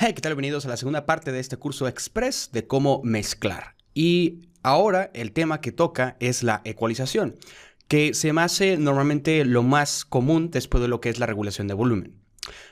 Hey, ¿qué tal? Bienvenidos a la segunda parte de este curso express de cómo mezclar. Y ahora el tema que toca es la ecualización, que se me hace normalmente lo más común después de lo que es la regulación de volumen.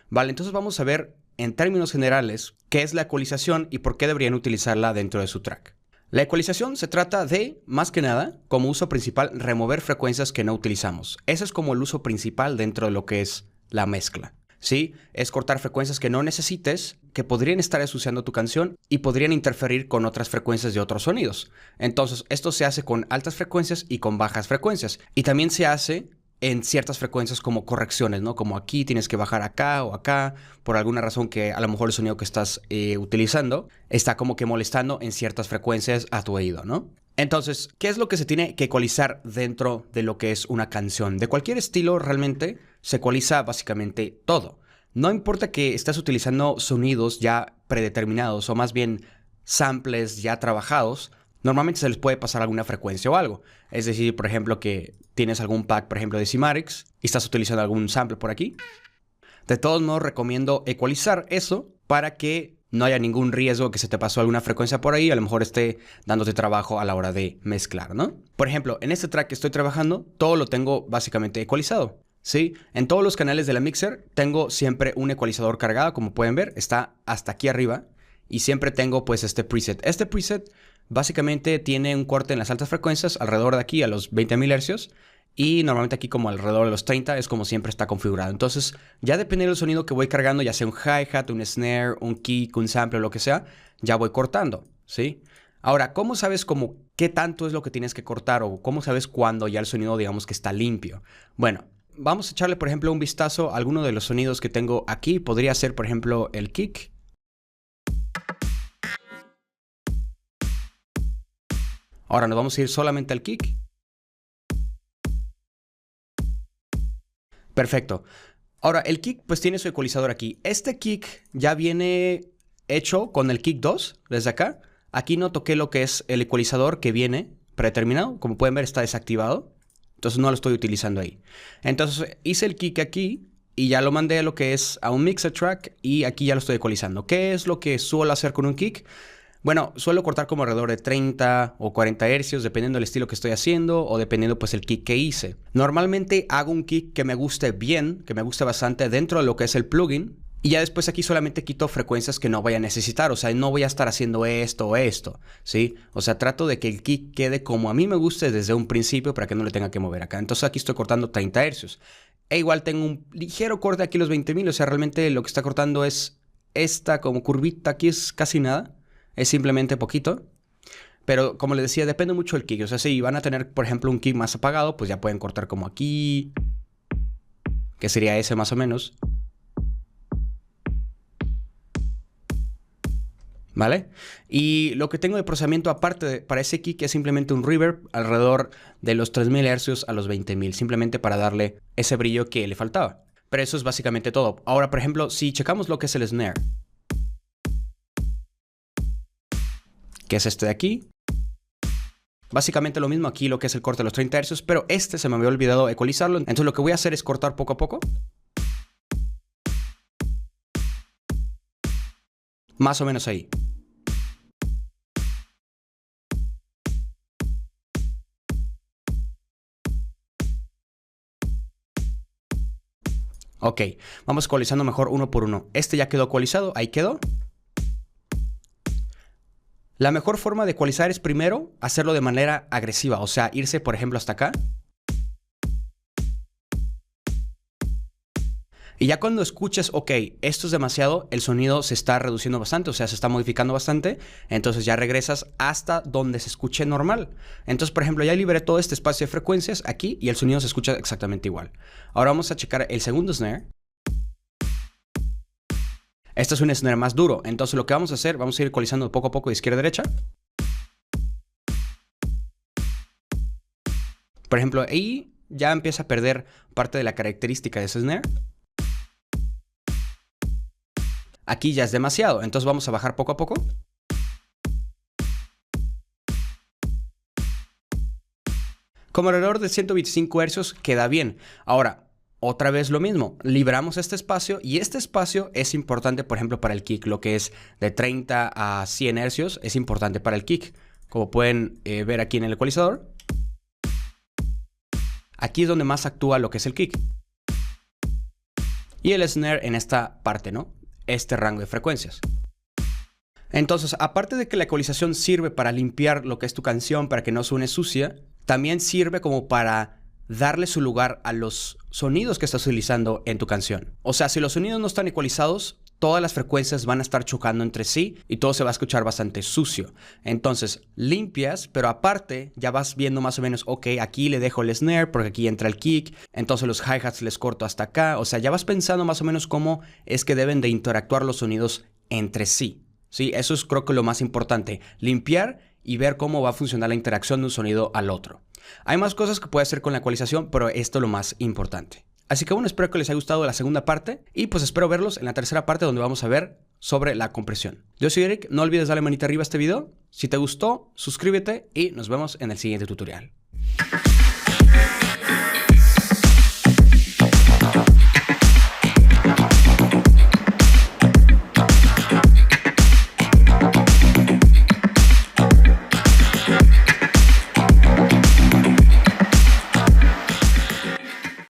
Vale, entonces vamos a ver en términos generales qué es la ecualización y por qué deberían utilizarla dentro de su track. La ecualización se trata de, más que nada, como uso principal, remover frecuencias que no utilizamos. Ese es como el uso principal dentro de lo que es la mezcla. ¿Sí? Es cortar frecuencias que no necesites, que podrían estar ensuciando tu canción y podrían interferir con otras frecuencias de otros sonidos. Entonces, esto se hace con altas frecuencias y con bajas frecuencias. Y también se hace en ciertas frecuencias como correcciones, ¿no? Como aquí tienes que bajar acá o acá, por alguna razón que a lo mejor el sonido que estás utilizando está como que molestando en ciertas frecuencias a tu oído, ¿no? Entonces, ¿qué es lo que se tiene que ecualizar dentro de lo que es una canción? De cualquier estilo realmente se ecualiza básicamente todo. No importa que estés utilizando sonidos ya predeterminados o más bien samples ya trabajados, normalmente se les puede pasar alguna frecuencia o algo. Es decir, por ejemplo, que tienes algún pack, por ejemplo, de Cymatics y estás utilizando algún sample por aquí. De todos modos, recomiendo ecualizar eso para que no haya ningún riesgo que se te pasó alguna frecuencia por ahí, a lo mejor esté dándote trabajo a la hora de mezclar, ¿no? Por ejemplo, en este track que estoy trabajando, todo lo tengo básicamente ecualizado, ¿sí? En todos los canales de la mixer tengo siempre un ecualizador cargado, como pueden ver, está hasta aquí arriba y siempre tengo pues este preset. Este preset básicamente tiene un corte en las altas frecuencias, alrededor de aquí a los 20.000 Hz. Y normalmente aquí como alrededor de los 30 es como siempre está configurado. Entonces ya dependiendo del sonido que voy cargando, ya sea un hi-hat, un snare, un kick, un sample o lo que sea, ya voy cortando, ¿sí? Ahora, ¿cómo sabes como qué tanto es lo que tienes que cortar o cómo sabes cuándo ya el sonido digamos que está limpio? Bueno, vamos a echarle por ejemplo un vistazo a alguno de los sonidos que tengo aquí. Podría ser por ejemplo el kick. Ahora nos vamos a ir solamente al kick. Perfecto. Ahora, el kick pues tiene su ecualizador aquí. Este kick ya viene hecho con el kick 2, desde acá. Aquí no toqué lo que es el ecualizador que viene predeterminado. Como pueden ver está desactivado. Entonces no lo estoy utilizando ahí. Entonces hice el kick aquí y ya lo mandé a lo que es a un mixer track y aquí ya lo estoy ecualizando. ¿Qué es lo que suelo hacer con un kick? Bueno, suelo cortar como alrededor de 30 o 40 hercios, dependiendo del estilo que estoy haciendo o dependiendo pues el kick que hice. Normalmente hago un kick que me guste bien, que me guste bastante dentro de lo que es el plugin. Y ya después aquí solamente quito frecuencias que no voy a necesitar. O sea, no voy a estar haciendo esto o esto, ¿sí? O sea, trato de que el kick quede como a mí me guste desde un principio para que no le tenga que mover acá. Entonces aquí estoy cortando 30 hercios. E igual tengo un ligero corte aquí los 20.000. O sea, realmente lo que está cortando es esta como curvita. Aquí es casi nada. Es simplemente poquito. Pero como les decía, depende mucho del kick. O sea, si van a tener, por ejemplo, un kick más apagado, pues ya pueden cortar como aquí. Que sería ese más o menos. ¿Vale? Y lo que tengo de procesamiento aparte para ese kick es simplemente un reverb alrededor de los 3.000 Hz a los 20.000. Simplemente para darle ese brillo que le faltaba. Pero eso es básicamente todo. Ahora, por ejemplo, si checamos lo que es el snare. Que es este de aquí. Básicamente lo mismo aquí lo que es el corte de los 30 Hz, pero este se me había olvidado ecualizarlo. Entonces lo que voy a hacer es cortar poco a poco. Más o menos ahí. Ok, vamos ecualizando mejor uno por uno. Este ya quedó ecualizado, ahí quedó. La mejor forma de ecualizar es primero hacerlo de manera agresiva, o sea, irse por ejemplo hasta acá. Y ya cuando escuches, ok, esto es demasiado, el sonido se está reduciendo bastante, o sea, se está modificando bastante, entonces ya regresas hasta donde se escuche normal. Entonces, por ejemplo, ya liberé todo este espacio de frecuencias aquí y el sonido se escucha exactamente igual. Ahora vamos a checar el segundo snare. Este es un snare más duro, entonces lo que vamos a hacer, vamos a ir ecualizando poco a poco de izquierda a derecha. Por ejemplo, ahí ya empieza a perder parte de la característica de ese snare. Aquí ya es demasiado, entonces vamos a bajar poco a poco. Como alrededor de 125 Hz queda bien. Ahora, Otra vez lo mismo, liberamos este espacio y este espacio es importante, por ejemplo, para el kick, lo que es de 30 a 100 hercios es importante para el kick. Como pueden ver aquí en el ecualizador, aquí es donde más actúa lo que es el kick. Y el snare en esta parte, ¿no? Este rango de frecuencias. Entonces, aparte de que la ecualización sirve para limpiar lo que es tu canción, para que no suene sucia, también sirve como para darle su lugar a los sonidos que estás utilizando en tu canción. O sea, si los sonidos no están ecualizados, todas las frecuencias van a estar chocando entre sí y todo se va a escuchar bastante sucio. Entonces, limpias, pero aparte ya vas viendo más o menos, ok, aquí le dejo el snare porque aquí entra el kick, entonces los hi-hats les corto hasta acá. O sea, ya vas pensando más o menos cómo es que deben de interactuar los sonidos entre sí. Sí, eso es creo que lo más importante, limpiar y ver cómo va a funcionar la interacción de un sonido al otro. Hay más cosas que puede hacer con la ecualización, pero esto es lo más importante. Así que bueno, espero que les haya gustado la segunda parte y pues espero verlos en la tercera parte donde vamos a ver sobre la compresión. Yo soy Eric, no olvides darle manita arriba a este video, si te gustó, suscríbete y nos vemos en el siguiente tutorial.